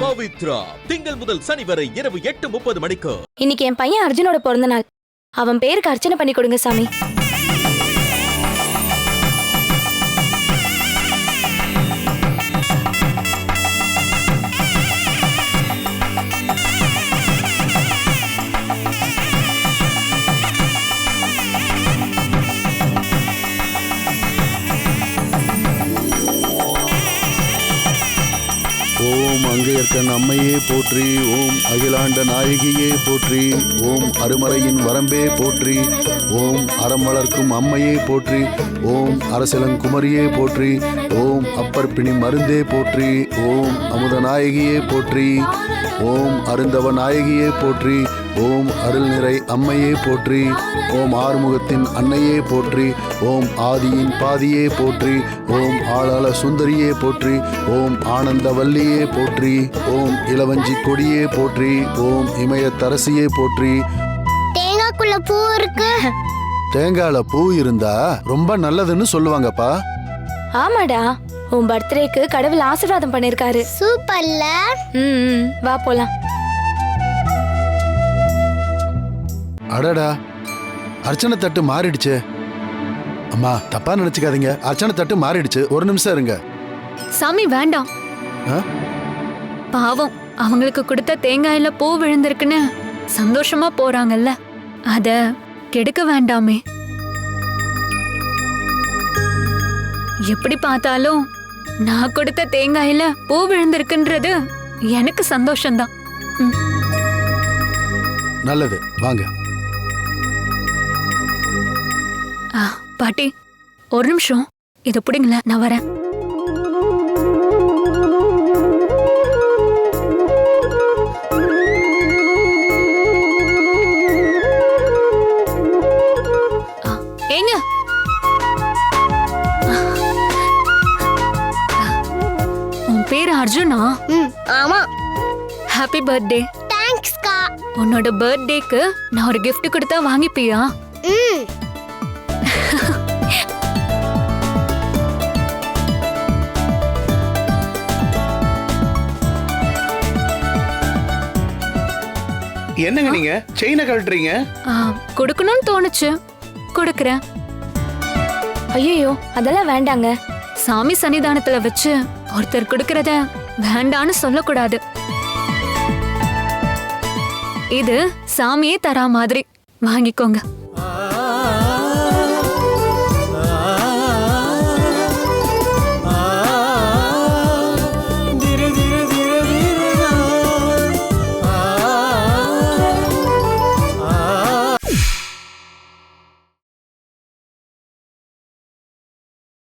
பவித்ரா திங்கள் முதல் சனி வரை இரவு 8:30 மணிக்கு. இன்னைக்கு என் பையன் அர்ஜுனோட பிறந்த நாள். அவன் பேருக்கு அர்ச்சனை பண்ணி கொடுங்க சாமி. ஓம் அங்கையர்க்கன் அம்மையே போற்றி, ஓம் அகிலாண்ட நாயகியே போற்றி, ஓம் அருமறையின் வரம்பே போற்றி, ஓம் அறம் வளர்க்கும் அம்மையே போற்றி, ஓம் அரசலங்குமரியே போற்றி, ஓம் அப்பர்பிணி மருந்தே போற்றி, ஓம் அமுத நாயகியே போற்றி, ஓம் அருந்தவ நாயகியே போற்றி, ஓம் அருள் நிறை அம்மையே போற்றி, ஓம் ஆறுமுகத்தின் அன்னையே போற்றி, ஓம் ஆதியின் பாதியே போற்றி, ஓம் ஆளாள சுந்தரியே போற்றி, ஓம் ஆனந்தவல்லியே போற்றி, ஓம் இளவஞ்சி கொடியே போற்றி, ஓம் இமயத்தரசியே போற்றி. தேங்காய்க்குள்ள பூ இருக்கு. தேங்காயில பூ இருந்தா ரொம்ப நல்லதுன்னு சொல்லுவாங்கப்பா. ஆமாடா, உன் பர்த்டேக்கு கடவுள் ஆசீர்வாதம் பண்ணிருக்காரு. சூப்பர்ல. வா போலாம். அடடா, அர்ச்சனை தட்டு மாறிடுச்சு. அம்மா தப்பா நினைச்சுக்காதீங்க, அர்ச்சனை தட்டு மாறிடுச்சு. ஒரு நிமிஷம் இருங்க. சாமி வேண்டாம். பாவம், அவங்களுக்கு கொடுத்த தேங்காயில பூ விழுந்திருக்குன்னு சந்தோஷமா போறாங்கல்ல, அத கெடுக்க வேண்டாமே. எப்படி பார்த்தாலும் நான் கொடுத்த தேங்காயில பூ விழுந்திருக்குன்றது எனக்கு சந்தோஷம்தான். நல்லது, வாங்க. பாட்டி, ஒரு நிமிஷம் இதை பிடிங்களேன், நான் வரேன். ஏங்க, உன் பேரு அர்ஜுனா? ஆமா. Happy birthday. தேங்க்ஸ்க்கா. உன்னோட பர்த்டேக்கு நான் ஒரு gift கொடுத்தா வாங்கிப்பியா? என்னங்க நீங்க செயினை கழட்டுறீங்க? கொடுக்கணும்னு தோணுச்சு, கொடுக்கறேன். ஐயோ, அதெல்லாம் வேண்டாங்க. சாமி சன்னிதானத்துல வச்சு ஒருத்தர் கொடுக்கறத வேண்டான்னு சொல்லக்கூடாது. இது சாமியே தரா மாதிரி, வாங்கிக்கோங்க.